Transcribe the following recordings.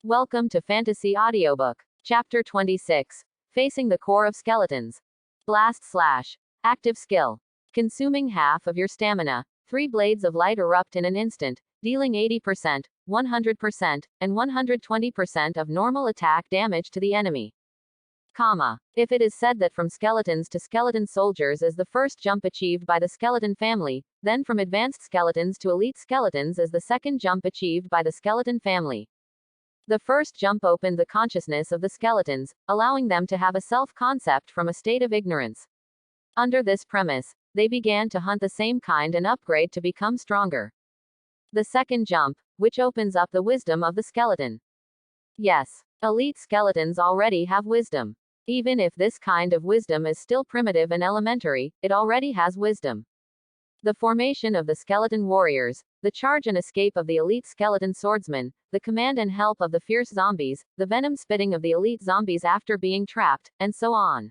Welcome to Fantasy Audiobook. Chapter 26. Facing the Core of Skeletons. Blast slash. Active skill. Consuming half of your stamina. 3 blades of light erupt in an instant, dealing 80%, 100%, and 120% of normal attack damage to the enemy. If it is said that from skeletons to skeleton soldiers is the first jump achieved by the skeleton family, then from advanced skeletons to elite skeletons is the second jump achieved by the skeleton family. The first jump opened the consciousness of the skeletons, allowing them to have a self-concept from a state of ignorance. Under this premise, they began to hunt the same kind and upgrade to become stronger. The second jump, which opens up the wisdom of the skeleton. Yes, elite skeletons already have wisdom. Even if this kind of wisdom is still primitive and elementary, it already has wisdom. The formation of the skeleton warriors, the charge and escape of the elite skeleton swordsmen, the command and help of the fierce zombies, the venom spitting of the elite zombies after being trapped, and so on.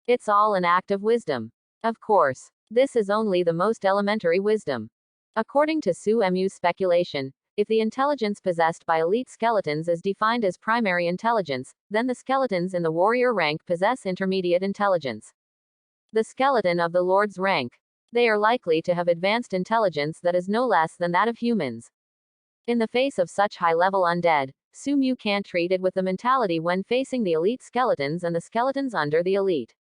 It's all an act of wisdom. Of course, this is only the most elementary wisdom. According to Su Mu's speculation, if the intelligence possessed by elite skeletons is defined as primary intelligence, then the skeletons in the warrior rank possess intermediate intelligence. The skeleton of the Lord's rank. They are likely to have advanced intelligence that is no less than that of humans. In the face of such high-level undead, Su Mu can't treat it with the mentality when facing the elite skeletons and the skeletons under the elite.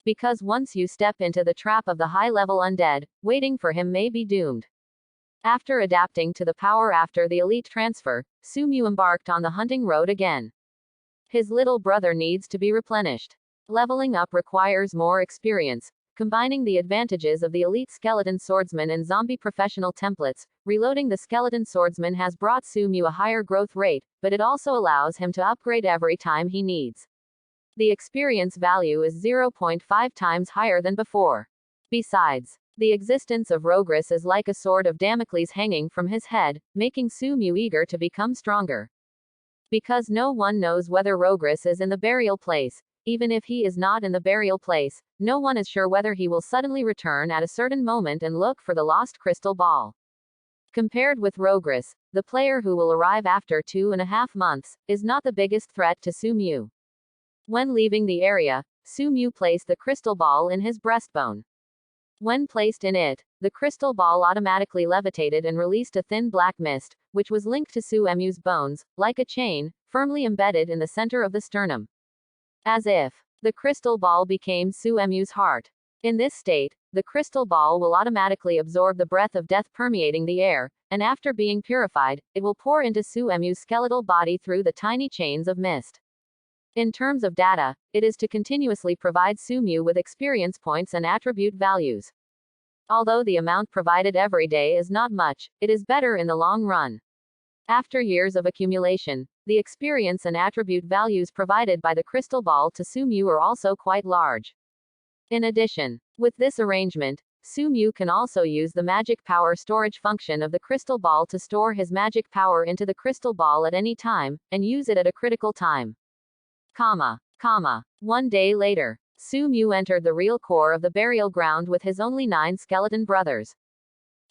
Because once you step into the trap of the high-level undead, waiting for him may be doomed. After adapting to the power after the elite transfer, Su Mu embarked on the hunting road again. His little brother needs to be replenished. Leveling up requires more experience. Combining the advantages of the elite skeleton swordsman and zombie professional templates, reloading the skeleton swordsman has brought Su Mu a higher growth rate, but it also allows him to upgrade every time he needs. The experience value is 0.5 times higher than before. Besides, the existence of Rogris is like a sword of Damocles hanging from his head, making Su Mu eager to become stronger. Because no one knows whether Rogris is in the burial place. Even if he is not in the burial place, no one is sure whether he will suddenly return at a certain moment and look for the lost crystal ball. Compared with Rogris, the player who will arrive after 2.5 months, is not the biggest threat to Su Mu. When leaving the area, Su Mu placed the crystal ball in his breastbone. When placed in it, the crystal ball automatically levitated and released a thin black mist, which was linked to Su Mu's bones, like a chain, firmly embedded in the center of the sternum. As if the crystal ball became Su Mu's heart. In this state, the crystal ball will automatically absorb the breath of death permeating the air, and after being purified, it will pour into Su Mu's skeletal body through the tiny chains of mist. In terms of data, it is to continuously provide Su Mu with experience points and attribute values. Although the amount provided every day is not much, it is better in the long run. After years of accumulation, the experience and attribute values provided by the crystal ball to Su Mu are also quite large. In addition, with this arrangement, Su Mu can also use the magic power storage function of the crystal ball to store his magic power into the crystal ball at any time, and use it at a critical time. 1 day later, Su Mu entered the real core of the burial ground with his only 9 skeleton brothers.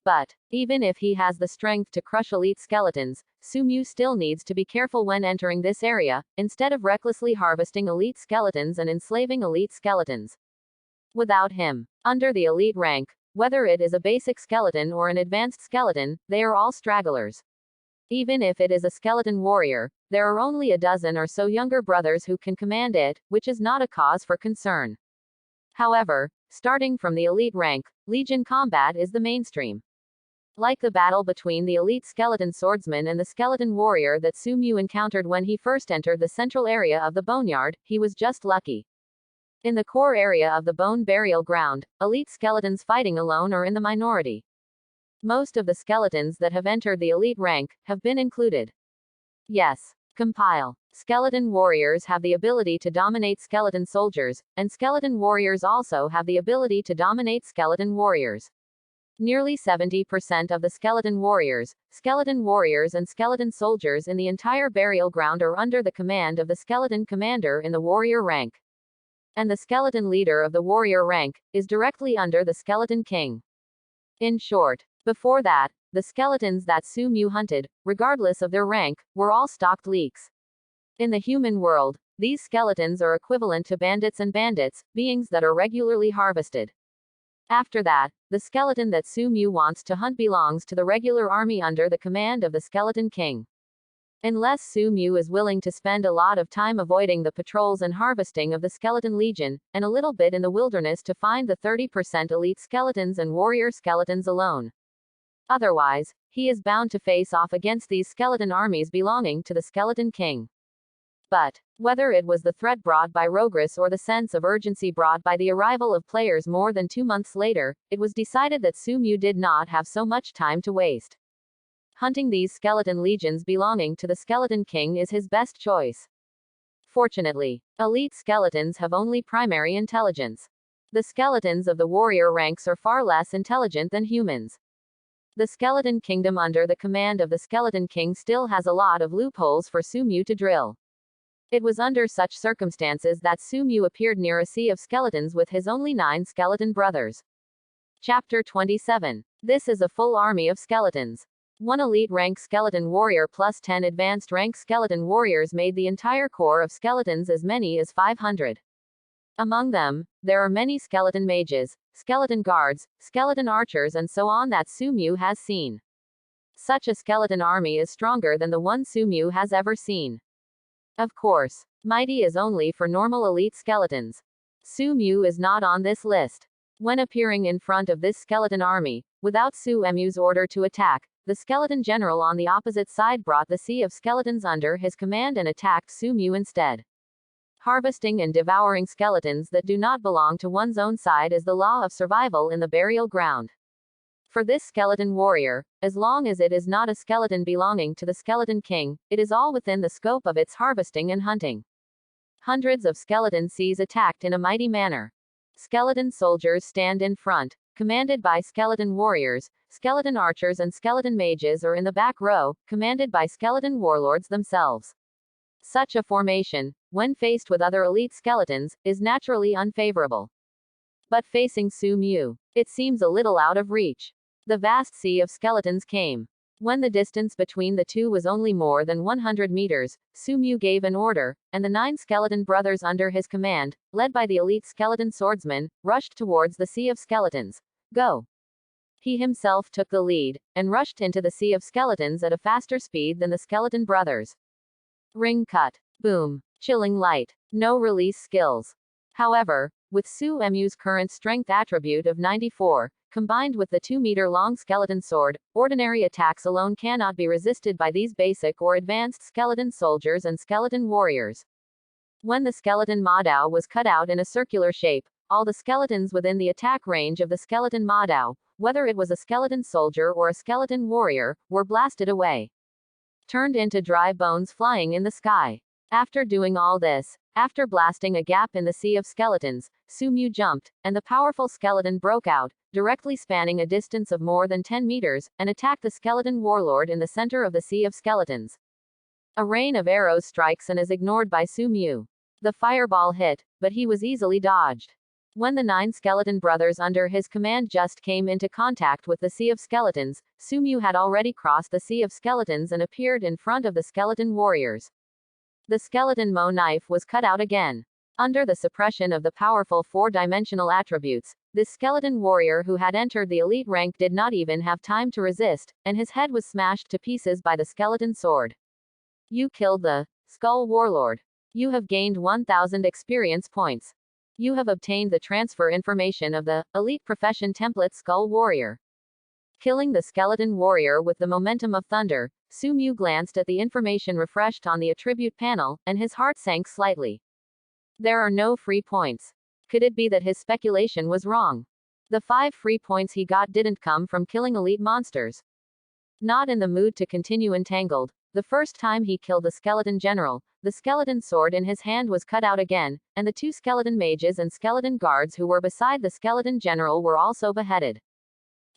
But, even if he has the strength to crush elite skeletons, Su Mu still needs to be careful when entering this area, instead of recklessly harvesting elite skeletons and enslaving elite skeletons. Without him, under the elite rank, whether it is a basic skeleton or an advanced skeleton, they are all stragglers. Even if it is a skeleton warrior, there are only a dozen or so younger brothers who can command it, which is not a cause for concern. However, starting from the elite rank, Legion combat is the mainstream. Like the battle between the elite skeleton swordsman and the skeleton warrior that Su Mu encountered when he first entered the central area of the boneyard, he was just lucky. In the core area of the bone burial ground, elite skeletons fighting alone are in the minority. Most of the skeletons that have entered the elite rank have been included. Yes. Compile. Skeleton warriors have the ability to dominate skeleton soldiers, and skeleton warriors also have the ability to dominate skeleton warriors. Nearly 70% of the skeleton warriors, and skeleton soldiers in the entire burial ground are under the command of the skeleton commander in the warrior rank. And the skeleton leader of the warrior rank is directly under the skeleton king. In short, before that, the skeletons that Su Mu hunted, regardless of their rank, were all stalked leaks. In the human world, these skeletons are equivalent to bandits and bandits, beings that are regularly harvested. After that, the skeleton that Su Mu wants to hunt belongs to the regular army under the command of the Skeleton King. Unless Su Mu is willing to spend a lot of time avoiding the patrols and harvesting of the Skeleton Legion, and a little bit in the wilderness to find the 30% elite skeletons and warrior skeletons alone. Otherwise, he is bound to face off against these skeleton armies belonging to the Skeleton King. But, whether it was the threat brought by Rogris or the sense of urgency brought by the arrival of players more than 2 months later, it was decided that Su Mu did not have so much time to waste. Hunting these skeleton legions belonging to the Skeleton King is his best choice. Fortunately, elite skeletons have only primary intelligence. The skeletons of the warrior ranks are far less intelligent than humans. The Skeleton Kingdom under the command of the Skeleton King still has a lot of loopholes for Su Mu to drill. It was under such circumstances that Su Mu appeared near a sea of skeletons with his only 9 skeleton brothers. Chapter 27. This is a full army of skeletons. 1 elite rank skeleton warrior plus 10 advanced rank skeleton warriors made the entire corps of skeletons as many as 500. Among them, there are many skeleton mages, skeleton guards, skeleton archers and so on that Su Mu has seen. Such a skeleton army is stronger than the one Su Mu has ever seen. Of course, mighty is only for normal elite skeletons. Su Mu is not on this list. When appearing in front of this skeleton army, without Su Mu's order to attack, the skeleton general on the opposite side brought the sea of skeletons under his command and attacked Su Mu instead. Harvesting and devouring skeletons that do not belong to one's own side is the law of survival in the burial ground. For this skeleton warrior, as long as it is not a skeleton belonging to the Skeleton King, it is all within the scope of its harvesting and hunting. Hundreds of skeleton seas attacked in a mighty manner. Skeleton soldiers stand in front, commanded by skeleton warriors, skeleton archers and skeleton mages are in the back row, commanded by skeleton warlords themselves. Such a formation, when faced with other elite skeletons, is naturally unfavorable. But facing Su Mu, it seems a little out of reach. The vast sea of skeletons came. When the distance between the two was only more than 100 meters, Su Mu gave an order, and the 9 skeleton brothers under his command, led by the elite skeleton swordsman, rushed towards the sea of skeletons. Go! He himself took the lead, and rushed into the sea of skeletons at a faster speed than the skeleton brothers. Ring cut. Boom. Chilling light. No release skills. However, with Su Mu's current strength attribute of 94, combined with the 2-meter-long skeleton sword, ordinary attacks alone cannot be resisted by these basic or advanced skeleton soldiers and skeleton warriors. When the skeleton Madao was cut out in a circular shape, all the skeletons within the attack range of the skeleton Madao, whether it was a skeleton soldier or a skeleton warrior, were blasted away. Turned into dry bones flying in the sky. After doing all this, after blasting a gap in the sea of skeletons, Su Mu jumped, and the powerful skeleton broke out, directly spanning a distance of more than 10 meters, and attacked the skeleton warlord in the center of the sea of skeletons. A rain of arrows strikes and is ignored by Su Mu. The fireball hit, but he was easily dodged. When the 9 skeleton brothers under his command just came into contact with the sea of skeletons, Su Mu had already crossed the sea of skeletons and appeared in front of the skeleton warriors. The skeleton Mo knife was cut out again. Under the suppression of the powerful 4-dimensional attributes, this skeleton warrior who had entered the elite rank did not even have time to resist, and his head was smashed to pieces by the skeleton sword. You killed the Skull Warlord. You have gained 1000 experience points. You have obtained the transfer information of the elite profession template Skull Warrior. Killing the skeleton warrior with the momentum of thunder, Su Mu glanced at the information refreshed on the attribute panel, and his heart sank slightly. There are no free points. Could it be that his speculation was wrong? The 5 free points he got didn't come from killing elite monsters. Not in the mood to continue entangled, the first time he killed the skeleton general, the skeleton sword in his hand was cut out again, and the 2 skeleton mages and skeleton guards who were beside the skeleton general were also beheaded.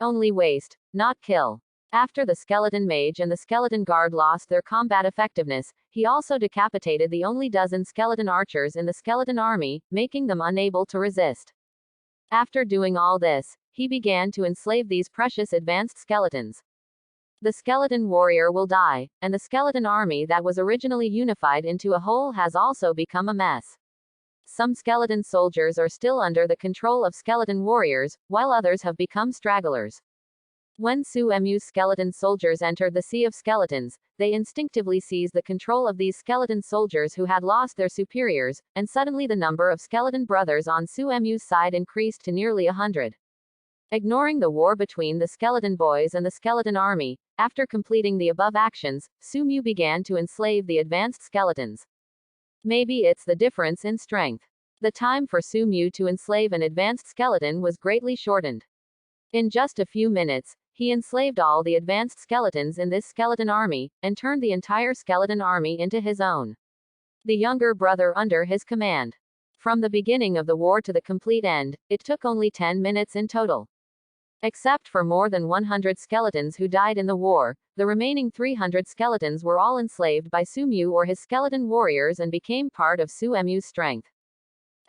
Only waste, not kill. After the skeleton mage and the skeleton guard lost their combat effectiveness, he also decapitated the only dozen skeleton archers in the skeleton army, making them unable to resist. After doing all this, he began to enslave these precious advanced skeletons. The skeleton warrior will die, and the skeleton army that was originally unified into a whole has also become a mess. Some skeleton soldiers are still under the control of skeleton warriors, while others have become stragglers. When Su-Emu's skeleton soldiers entered the Sea of Skeletons, they instinctively seized the control of these skeleton soldiers who had lost their superiors, and suddenly the number of skeleton brothers on Su-Emu's side increased to nearly 100. Ignoring the war between the skeleton boys and the skeleton army, after completing the above actions, Su-Emu began to enslave the advanced skeletons. Maybe it's the difference in strength. The time for Su-Emu to enslave an advanced skeleton was greatly shortened. In just a few minutes, he enslaved all the advanced skeletons in this skeleton army, and turned the entire skeleton army into his own. The younger brother under his command. From the beginning of the war to the complete end, it took only 10 minutes in total. Except for more than 100 skeletons who died in the war, the remaining 300 skeletons were all enslaved by Su-Emu or his skeleton warriors and became part of Su-Emu's strength.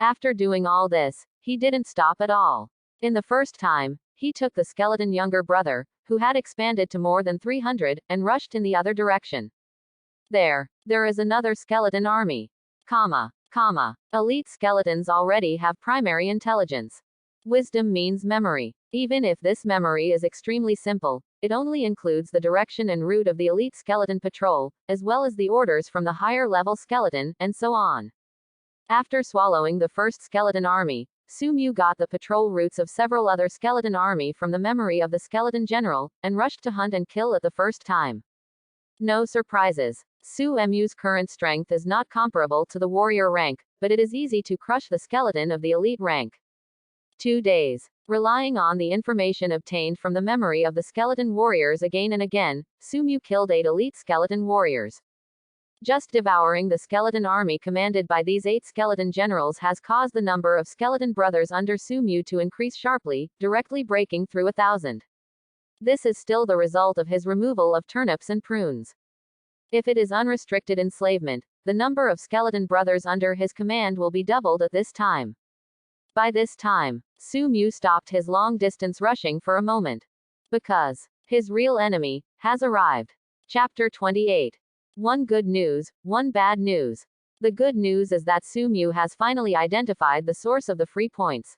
After doing all this, he didn't stop at all. In the first time, he took the skeleton younger brother, who had expanded to more than 300, and rushed in the other direction. There is another skeleton army. Elite skeletons already have primary intelligence. Wisdom means memory. Even if this memory is extremely simple, it only includes the direction and route of the elite skeleton patrol, as well as the orders from the higher level skeleton, and so on. After swallowing the first skeleton army, Su-Emu got the patrol routes of several other skeleton army from the memory of the skeleton general, and rushed to hunt and kill at the first time. No surprises. Su-Emu's current strength is not comparable to the warrior rank, but it is easy to crush the skeleton of the elite rank. 2 days. Relying on the information obtained from the memory of the skeleton warriors again and again, Su-Emu killed 8 elite skeleton warriors. Just devouring the skeleton army commanded by these 8 skeleton generals has caused the number of skeleton brothers under Su-Emu to increase sharply, directly breaking through 1,000. This is still the result of his removal of turnips and prunes. If it is unrestricted enslavement, the number of skeleton brothers under his command will be doubled at this time. By this time, Su-Emu stopped his long-distance rushing for a moment. Because his real enemy has arrived. Chapter 28. One good news, one bad news. The good news is that Su-Emu has finally identified the source of the free points.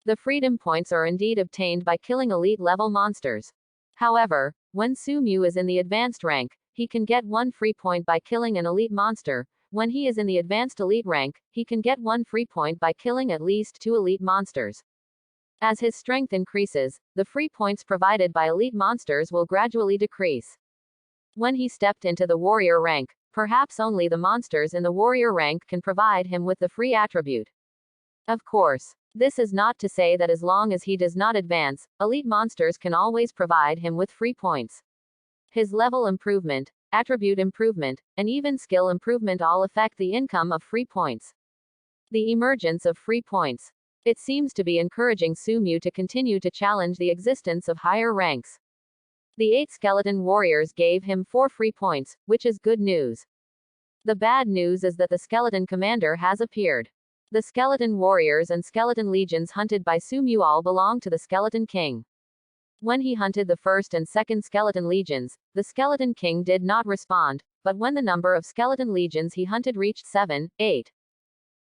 The freedom points are indeed obtained by killing elite-level monsters. However, when Su-Emu is in the advanced rank, he can get 1 free point by killing an elite monster. When he is in the advanced elite rank, he can get 1 free point by killing at least 2 elite monsters. As his strength increases, the free points provided by elite monsters will gradually decrease. When he stepped into the warrior rank, perhaps only the monsters in the warrior rank can provide him with the free attribute. Of course, this is not to say that as long as he does not advance, elite monsters can always provide him with free points. His level improvement, attribute improvement, and even skill improvement all affect the income of free points. The emergence of free points. It seems to be encouraging Su-Emu to continue to challenge the existence of higher ranks. The 8 skeleton warriors gave him 4 free points, which is good news. The bad news is that the skeleton commander has appeared. The skeleton warriors and skeleton legions hunted by Su-Emu all belong to the skeleton king. When he hunted the first and second skeleton legions, the skeleton king did not respond, but when the number of skeleton legions he hunted reached 7, 8.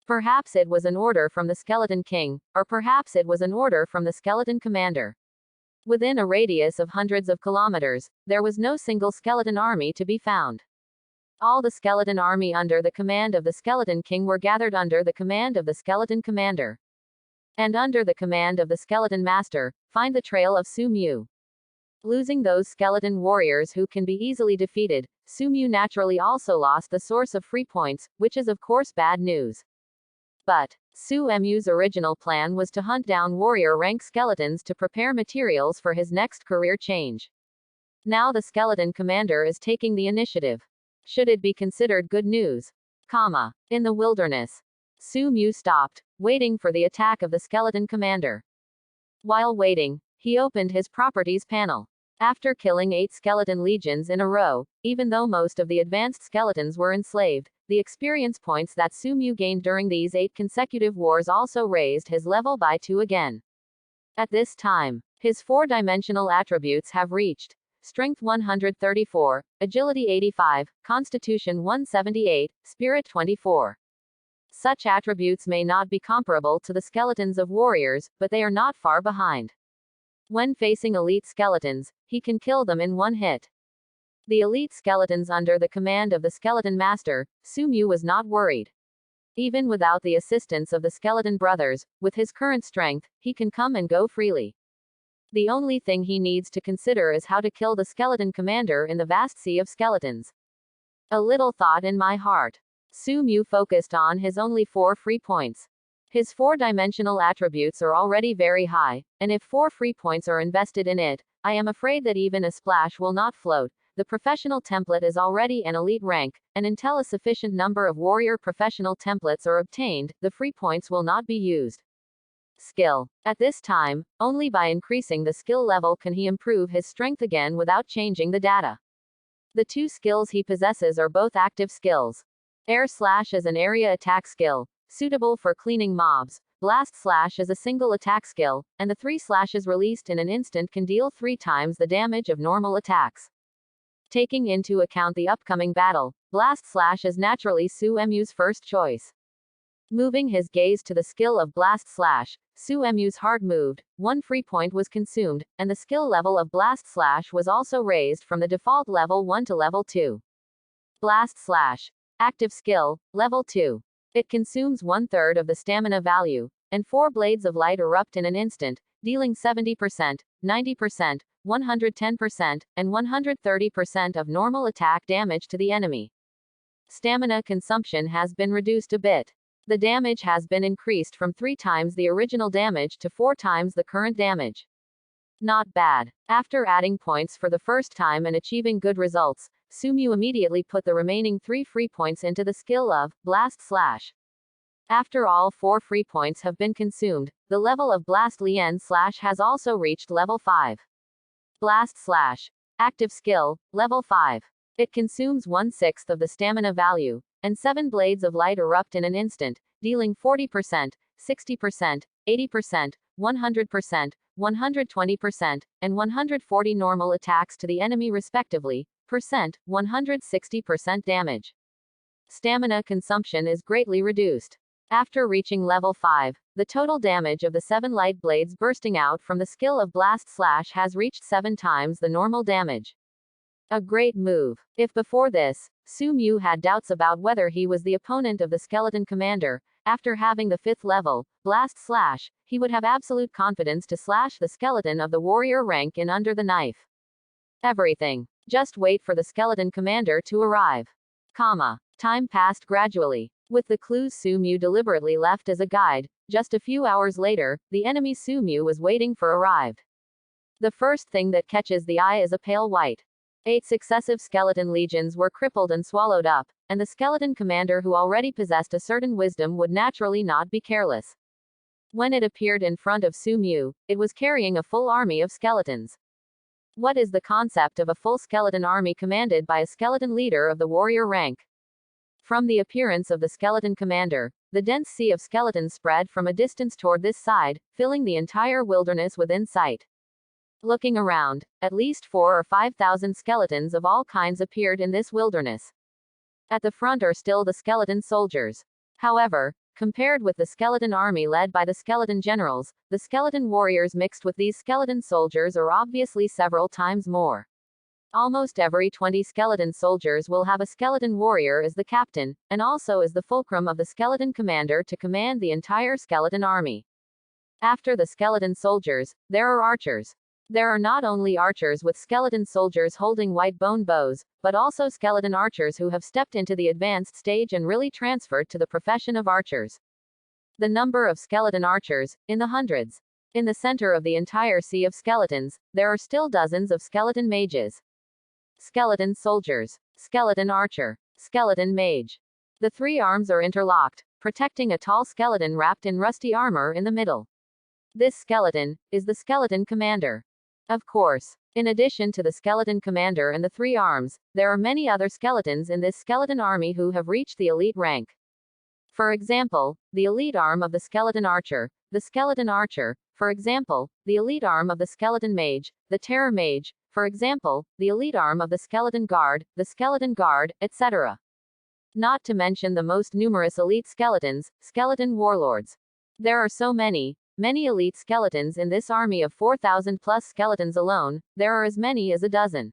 Perhaps it was an order from the skeleton king, or perhaps it was an order from the skeleton commander. Within a radius of hundreds of kilometers, there was no single skeleton army to be found. All the skeleton army under the command of the skeleton king were gathered under the command of the skeleton commander. And under the command of the skeleton master, find the trail of Su-Emu. Losing those skeleton warriors who can be easily defeated, Su-Emu naturally also lost the source of free points, which is of course bad news. But Su-Emu's original plan was to hunt down warrior rank skeletons to prepare materials for his next career change. Now the skeleton commander is taking the initiative. Should it be considered good news? In the wilderness. Su-Emu stopped, waiting for the attack of the skeleton commander. While waiting, he opened his properties panel. After killing 8 skeleton legions in a row, even though most of the advanced skeletons were enslaved, the experience points that Su-Emu gained during these 8 consecutive wars also raised his level by 2 again. At this time, his 4-dimensional attributes have reached Strength 134, Agility 85, Constitution 178, Spirit 24. Such attributes may not be comparable to the skeletons of warriors, but they are not far behind. When facing elite skeletons, he can kill them in one hit. The elite skeletons under the command of the skeleton master, Sumu, was not worried. Even without the assistance of the skeleton brothers, with his current strength, he can come and go freely. The only thing he needs to consider is how to kill the skeleton commander in the vast sea of skeletons. A little thought in my heart. Sumu focused on his only 4 free points. His 4-dimensional attributes are already very high, and if 4 free points are invested in it, I am afraid that even a splash will not float. The professional template is already an elite rank, and until a sufficient number of warrior professional templates are obtained, the free points will not be used. Skill. At this time, only by increasing the skill level can he improve his strength again without changing the data. The 2 skills he possesses are both active skills. Air Slash is an area attack skill, suitable for cleaning mobs. Blast Slash is a single attack skill, and the 3 slashes released in an instant can deal 3 times the damage of normal attacks. Taking into account the upcoming battle, Blast Slash is naturally Suemu's first choice. Moving his gaze to the skill of Blast Slash, Suemu's heart moved, 1 free point was consumed, and the skill level of Blast Slash was also raised from the default level 1 to level 2. Blast Slash. Active skill, level 2. It consumes 1/3 of the stamina value, and 4 blades of light erupt in an instant, dealing 70%, 90%, 110%, and 130% of normal attack damage to the enemy. Stamina consumption has been reduced a bit. The damage has been increased from 3 times the original damage to 4 times the current damage. Not bad. After adding points for the first time and achieving good results, Sumu immediately put the remaining 3 free points into the skill of Blast Slash. After all 4 free points have been consumed, the level of Blast Lien Slash has also reached level 5. Blast Slash. Active skill, level 5. It consumes 1/6 of the stamina value, and 7 blades of light erupt in an instant, dealing 40%, 60%, 80%, 100%, 120%, and 140 normal attacks to the enemy respectively, 160% damage. Stamina consumption is greatly reduced. After reaching level 5, the total damage of the 7 light blades bursting out from the skill of Blast Slash has reached 7 times the normal damage. A great move. If before this, Sumu had doubts about whether he was the opponent of the skeleton commander, after having the 5th level, Blast Slash, he would have absolute confidence to slash the skeleton of the warrior rank in under the knife. Everything. Just wait for the skeleton commander to arrive. Time passed gradually. With the clues Sumu deliberately left as a guide, just a few hours later, the enemy Sumu was waiting for arrived. The first thing that catches the eye is a pale white. 8 successive skeleton legions were crippled and swallowed up, and the skeleton commander who already possessed a certain wisdom would naturally not be careless. When it appeared in front of Sumu, it was carrying a full army of skeletons. What is the concept of a full skeleton army commanded by a skeleton leader of the warrior rank? From the appearance of the skeleton commander, the dense sea of skeletons spread from a distance toward this side, filling the entire wilderness within sight. Looking around, at least 4,000 or 5,000 skeletons of all kinds appeared in this wilderness. At the front are still the skeleton soldiers. However, compared with the skeleton army led by the skeleton generals, the skeleton warriors mixed with these skeleton soldiers are obviously several times more. Almost every 20 skeleton soldiers will have a skeleton warrior as the captain, and also as the fulcrum of the skeleton commander to command the entire skeleton army. After the skeleton soldiers, there are archers. There are not only archers with skeleton soldiers holding white bone bows, but also skeleton archers who have stepped into the advanced stage and really transferred to the profession of archers. The number of skeleton archers, in the hundreds. In the center of the entire sea of skeletons, there are still dozens of skeleton mages. Skeleton soldiers, skeleton archer, skeleton mage. The 3 arms are interlocked, protecting a tall skeleton wrapped in rusty armor in the middle. This skeleton is the skeleton commander. Of course, in addition to the skeleton commander and the 3 arms, there are many other skeletons in this skeleton army who have reached the elite rank. For example, the elite arm of the skeleton archer, the skeleton archer, for example, the elite arm of the skeleton mage, the terror mage, for example, the elite arm of the Skeleton Guard, etc. Not to mention the most numerous elite skeletons, skeleton warlords. There are so many elite skeletons in this army of 4,000 plus skeletons alone, there are as many as a dozen.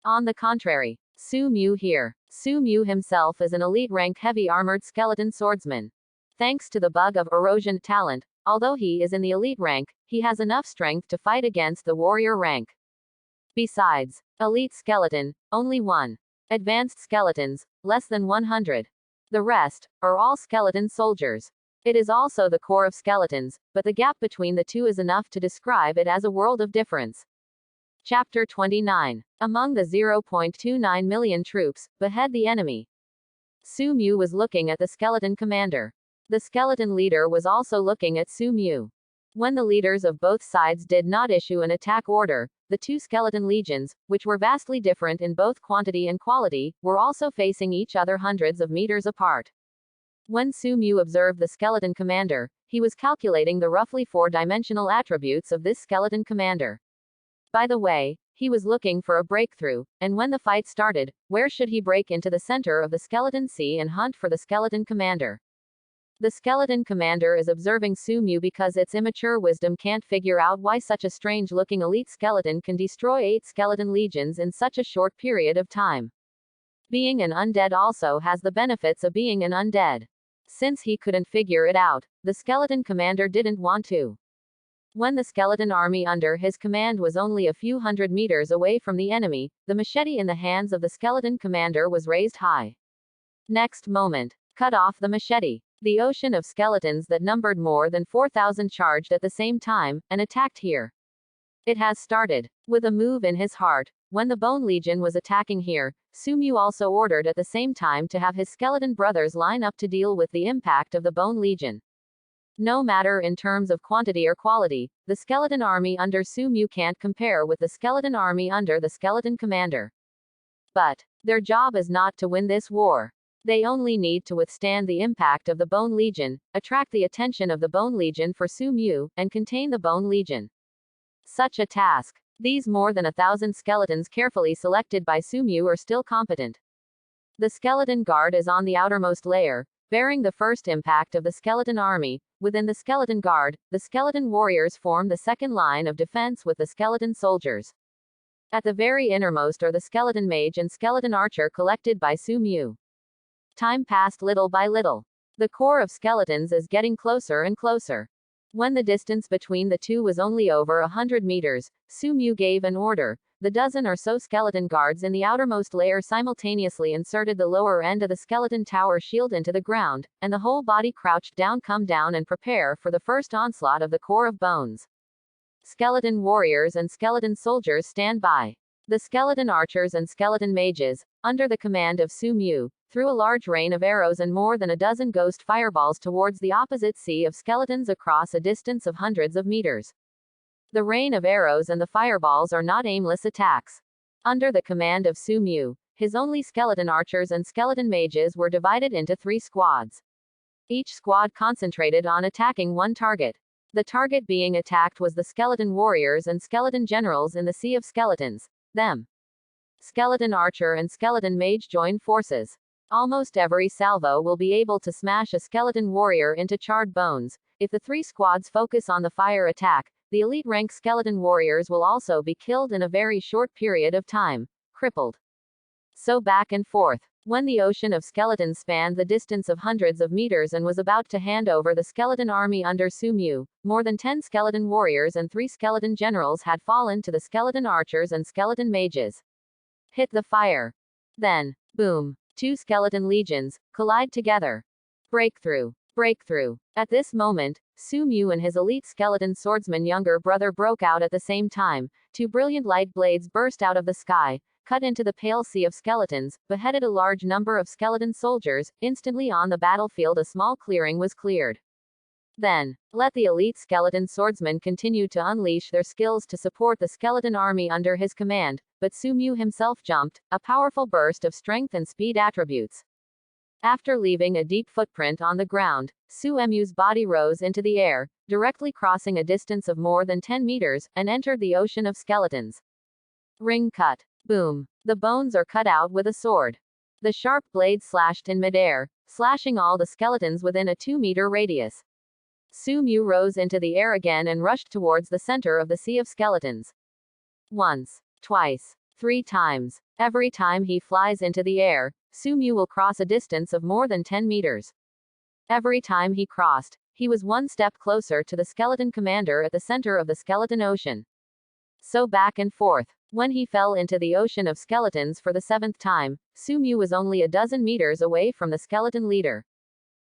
On the contrary, Su Mu here. Su Mu himself is an elite rank heavy armored skeleton swordsman. Thanks to the bug of erosion talent, although he is in the elite rank, he has enough strength to fight against the warrior rank. Besides, elite skeleton, only 1. Advanced skeletons, less than 100. The rest are all skeleton soldiers. It is also the core of skeletons, but the gap between the two is enough to describe it as a world of difference. Chapter 29. Among the 0.29 million troops, behead the enemy. Su Mu was looking at the skeleton commander. The skeleton leader was also looking at Su Mu. When the leaders of both sides did not issue an attack order, the two skeleton legions, which were vastly different in both quantity and quality, were also facing each other hundreds of meters apart. When Su Mu observed the skeleton commander, he was calculating the roughly 4-dimensional attributes of this skeleton commander. By the way, he was looking for a breakthrough, and when the fight started, where should he break into the center of the skeleton sea and hunt for the skeleton commander? The skeleton commander is observing Su Mu because its immature wisdom can't figure out why such a strange-looking elite skeleton can destroy 8 skeleton legions in such a short period of time. Being an undead also has the benefits of being an undead. Since he couldn't figure it out, the skeleton commander didn't want to. When the skeleton army under his command was only a few hundred meters away from the enemy, the machete in the hands of the skeleton commander was raised high. Next moment, cut off the machete. The ocean of skeletons that numbered more than 4,000 charged at the same time, and attacked here. It has started. With a move in his heart, when the Bone Legion was attacking here, Su Mu also ordered at the same time to have his skeleton brothers line up to deal with the impact of the Bone Legion. No matter in terms of quantity or quality, the skeleton army under Su Mu can't compare with the skeleton army under the skeleton commander. But their job is not to win this war. They only need to withstand the impact of the Bone Legion, attract the attention of the Bone Legion for Su Mu, and contain the Bone Legion. Such a task. These more than 1,000 skeletons carefully selected by Su Mu are still competent. The skeleton guard is on the outermost layer, bearing the first impact of the skeleton army. Within the skeleton guard, the skeleton warriors form the second line of defense with the skeleton soldiers. At the very innermost are the skeleton mage and skeleton archer collected by Su Mu. Time passed little by little. The core of skeletons is getting closer and closer. When the distance between the two was only over 100 meters, Su Mu gave an order. The dozen or so skeleton guards in the outermost layer simultaneously inserted the lower end of the skeleton tower shield into the ground, and the whole body crouched down, come down and prepare for the first onslaught of the core of bones. Skeleton warriors and skeleton soldiers stand by. The skeleton archers and skeleton mages, under the command of Su Mu, threw a large rain of arrows and more than a dozen ghost fireballs towards the opposite sea of skeletons across a distance of hundreds of meters. The rain of arrows and the fireballs are not aimless attacks. Under the command of Su Mu, his only skeleton archers and skeleton mages were divided into 3 squads. Each squad concentrated on attacking one target. The target being attacked was the skeleton warriors and skeleton generals in the sea of skeletons. Them. Skeleton archer and skeleton mage join forces. Almost every salvo will be able to smash a skeleton warrior into charred bones. If the 3 squads focus on the fire attack, the elite rank skeleton warriors will also be killed in a very short period of time, crippled. So back and forth. When the ocean of skeletons spanned the distance of hundreds of meters and was about to hand over the skeleton army under Su Mu, more than 10 skeleton warriors and 3 skeleton generals had fallen to the skeleton archers and skeleton mages. Hit the fire. Then, boom. 2 skeleton legions collide together. Breakthrough. Breakthrough. At this moment, Su Mu and his elite skeleton swordsman younger brother broke out at the same time. 2 brilliant light blades burst out of the sky, cut into the pale sea of skeletons, beheaded a large number of skeleton soldiers. Instantly on the battlefield a small clearing was cleared. Then, let the elite skeleton swordsmen continue to unleash their skills to support the skeleton army under his command, but Su Mu himself jumped, a powerful burst of strength and speed attributes. After leaving a deep footprint on the ground, Su Mu's body rose into the air, directly crossing a distance of more than 10 meters, and entered the ocean of skeletons. Ring cut. Boom. The bones are cut out with a sword. The sharp blade slashed in midair, slashing all the skeletons within a 2-meter radius. Su Mu rose into the air again and rushed towards the center of the sea of skeletons. Once, twice, 3 times. Every time he flies into the air, Su Mu will cross a distance of more than 10 meters. Every time he crossed, he was one step closer to the skeleton commander at the center of the skeleton ocean. So back and forth. When he fell into the ocean of skeletons for the 7th time, Su Mu was only a dozen meters away from the skeleton leader.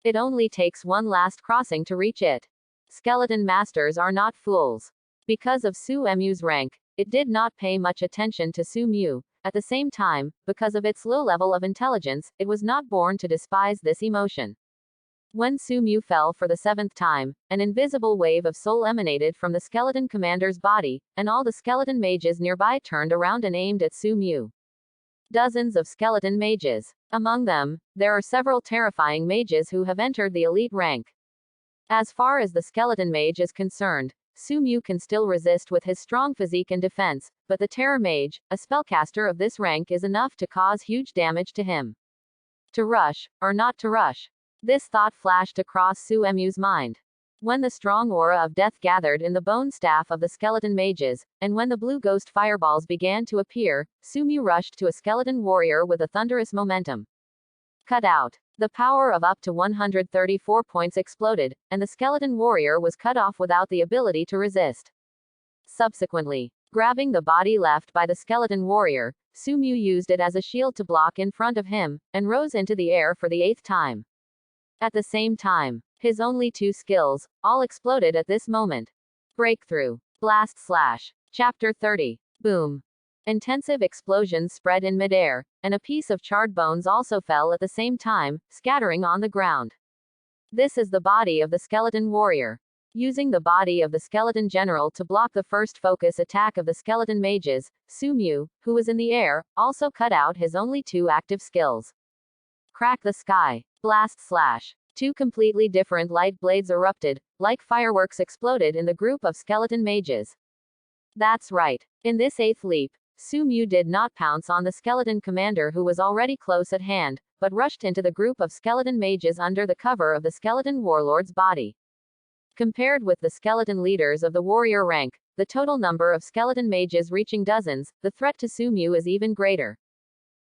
It only takes one last crossing to reach it. Skeleton masters are not fools. Because of Su Mu's rank, it did not pay much attention to Su Mu. At the same time, because of its low level of intelligence, it was not born to despise this emotion. When Su Mu fell for the 7th time, an invisible wave of soul emanated from the skeleton commander's body, and all the skeleton mages nearby turned around and aimed at Su Mu. Dozens of skeleton mages. Among them, there are several terrifying mages who have entered the elite rank. As far as the skeleton mage is concerned, Su Mu can still resist with his strong physique and defense, but the terror mage, a spellcaster of this rank, is enough to cause huge damage to him. To rush, or not to rush? This thought flashed across Su Mu's mind. When the strong aura of death gathered in the bone staff of the skeleton mages, and when the blue ghost fireballs began to appear, Su Mu rushed to a skeleton warrior with a thunderous momentum. Cut out. The power of up to 134 points exploded, and the skeleton warrior was cut off without the ability to resist. Subsequently, grabbing the body left by the skeleton warrior, Su Mu used it as a shield to block in front of him, and rose into the air for the 8th time. At the same time, his only 2 skills, all exploded at this moment. Breakthrough. Blast slash. Chapter 30. Boom. Intensive explosions spread in midair, and a piece of charred bones also fell at the same time, scattering on the ground. This is the body of the skeleton warrior. Using the body of the skeleton general to block the first focus attack of the skeleton mages, Su Mu, who was in the air, also cut out his only 2 active skills. Crack the sky. Blast slash. 2 completely different light blades erupted, like fireworks exploded in the group of skeleton mages. That's right. In this 8th leap, Su Mu did not pounce on the skeleton commander who was already close at hand, but rushed into the group of skeleton mages under the cover of the skeleton warlord's body. Compared with the skeleton leaders of the warrior rank, the total number of skeleton mages reaching dozens, the threat to Su Mu is even greater.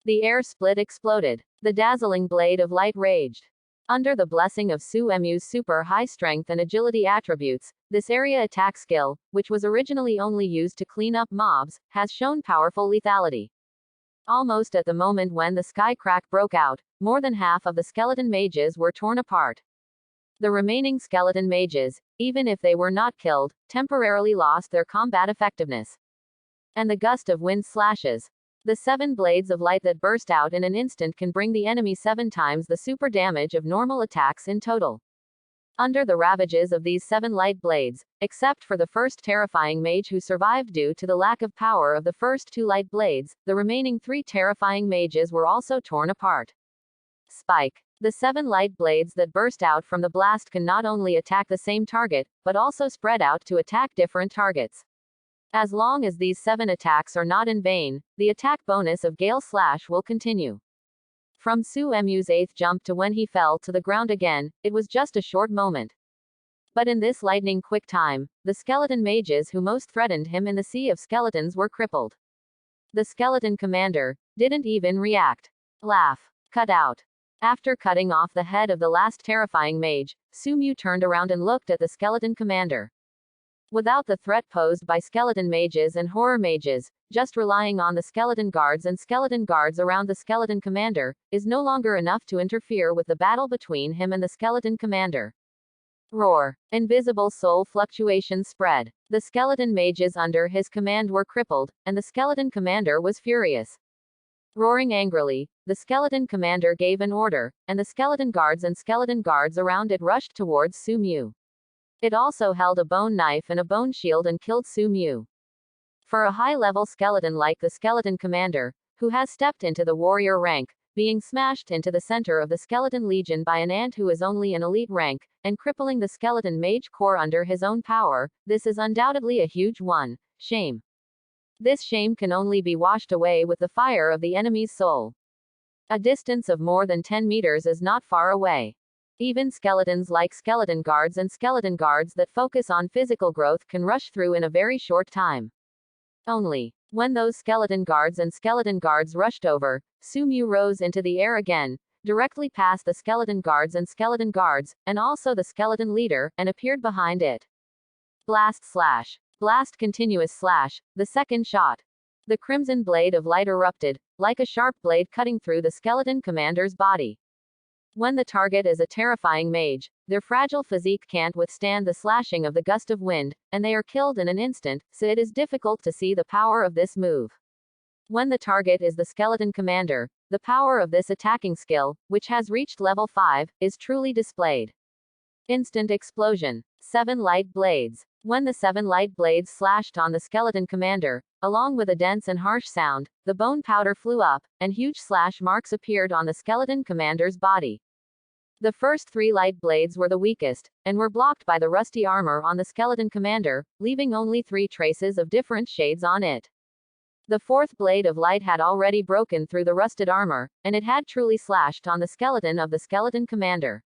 The air split exploded. The dazzling blade of light raged. Under the blessing of Su Mu's super high strength and agility attributes, this area attack skill, which was originally only used to clean up mobs, has shown powerful lethality. Almost at the moment when the sky crack broke out, more than half of the skeleton mages were torn apart. The remaining skeleton mages, even if they were not killed, temporarily lost their combat effectiveness. And the gust of wind slashes. The 7 blades of light that burst out in an instant can bring the enemy 7 times the super damage of normal attacks in total. Under the ravages of these 7 light blades, except for the first terrifying mage who survived due to the lack of power of the first 2 light blades, the remaining 3 terrifying mages were also torn apart. Spike. The 7 light blades that burst out from the blast can not only attack the same target, but also spread out to attack different targets. As long as these 7 attacks are not in vain, the attack bonus of Gale Slash will continue. From Su Mu's 8th jump to when he fell to the ground again, it was just a short moment. But in this lightning-quick time, the skeleton mages who most threatened him in the sea of skeletons were crippled. The skeleton commander didn't even react. Laugh. Cut out. After cutting off the head of the last terrifying mage, Su Mu turned around and looked at the skeleton commander. Without the threat posed by skeleton mages and horror mages, just relying on the skeleton guards and skeleton guards around the skeleton commander, is no longer enough to interfere with the battle between him and the skeleton commander. Roar. Invisible soul fluctuations spread. The skeleton mages under his command were crippled, and the skeleton commander was furious. Roaring angrily, the skeleton commander gave an order, and the skeleton guards around it rushed towards Su Mu. It also held a bone knife and a bone shield and killed Su Mu. For a high-level skeleton like the skeleton commander, who has stepped into the warrior rank, being smashed into the center of the skeleton legion by an ant who is only an elite rank, and crippling the skeleton mage corps under his own power, this is undoubtedly a huge one. Shame. This shame can only be washed away with the fire of the enemy's soul. A distance of more than 10 meters is not far away. Even skeletons like skeleton guards and skeleton guards that focus on physical growth can rush through in a very short time. Only when those skeleton guards and skeleton guards rushed over, Sumu rose into the air again, directly past the skeleton guards, and also the skeleton leader, and appeared behind it. Blast slash. Blast continuous slash. The second shot. The crimson blade of light erupted, like a sharp blade cutting through the skeleton commander's body. When the target is a terrifying mage, their fragile physique can't withstand the slashing of the gust of wind, and they are killed in an instant, so it is difficult to see the power of this move. When the target is the skeleton commander, the power of this attacking skill, which has reached level 5, is truly displayed. Instant explosion. 7 light blades. When the 7 light blades slashed on the skeleton commander, along with a dense and harsh sound, the bone powder flew up, and huge slash marks appeared on the skeleton commander's body. The first 3 light blades were the weakest, and were blocked by the rusty armor on the skeleton commander, leaving only 3 traces of different shades on it. The 4th blade of light had already broken through the rusted armor, and it had truly slashed on the skeleton of the skeleton commander.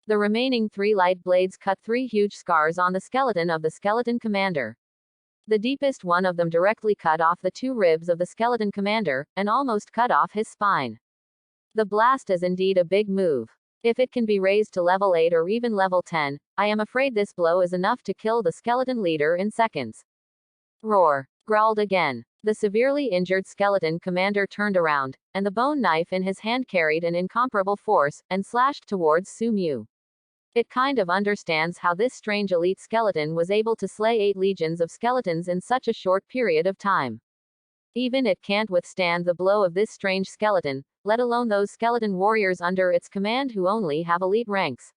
The remaining 3 light blades cut 3 huge scars on the skeleton of the skeleton commander. The deepest one of them directly cut off the 2 ribs of the skeleton commander, and almost cut off his spine. The blast is indeed a big move. If it can be raised to level 8 or even level 10, I am afraid this blow is enough to kill the skeleton leader in seconds. Roar. Growled again. The severely injured skeleton commander turned around, and the bone knife in his hand carried an incomparable force, and slashed towards Sumu. It kind of understands how this strange elite skeleton was able to slay 8 legions of skeletons in such a short period of time. Even it can't withstand the blow of this strange skeleton, let alone those skeleton warriors under its command who only have elite ranks.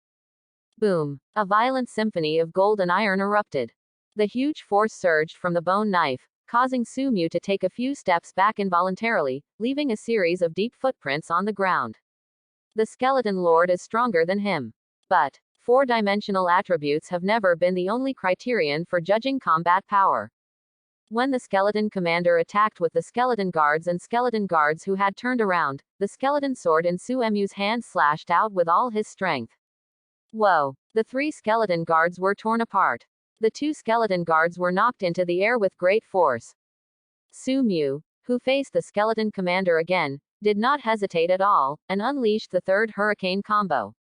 Boom. A violent symphony of gold and iron erupted. The huge force surged from the bone knife, causing Sumu to take a few steps back involuntarily, leaving a series of deep footprints on the ground. The skeleton lord is stronger than him. But 4-dimensional attributes have never been the only criterion for judging combat power. When the skeleton commander attacked with the skeleton guards and skeleton guards who had turned around, the skeleton sword in Suemu's hand slashed out with all his strength. Whoa! The 3 skeleton guards were torn apart. The 2 skeleton guards were knocked into the air with great force. Sumu, who faced the skeleton commander again, did not hesitate at all, and unleashed the 3rd hurricane combo.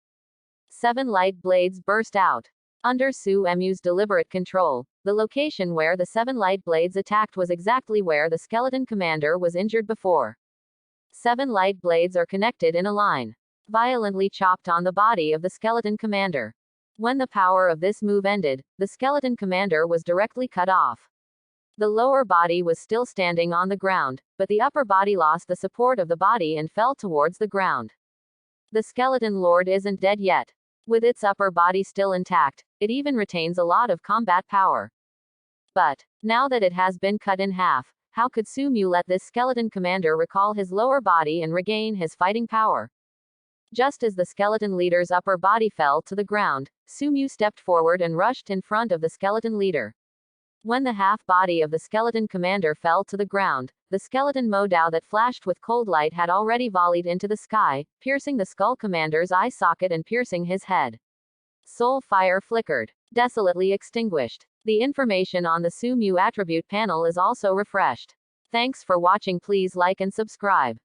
7 light blades burst out. Under Suemu's deliberate control, the location where the 7 light blades attacked was exactly where the skeleton commander was injured before. 7 light blades are connected in a line, violently chopped on the body of the skeleton commander. When the power of this move ended, the skeleton commander was directly cut off. The lower body was still standing on the ground, but the upper body lost the support of the body and fell towards the ground. The skeleton lord isn't dead yet. With its upper body still intact, it even retains a lot of combat power. But now that it has been cut in half, how could Sumu let this skeleton commander recall his lower body and regain his fighting power? Just as the skeleton leader's upper body fell to the ground, Sumu stepped forward and rushed in front of the skeleton leader. When the half-body of the skeleton commander fell to the ground, the skeleton Modao that flashed with cold light had already volleyed into the sky, piercing the skull commander's eye socket and piercing his head. Soul fire flickered, desolately extinguished. The information on the Sumu attribute panel is also refreshed. Thanks for watching. Please like and subscribe.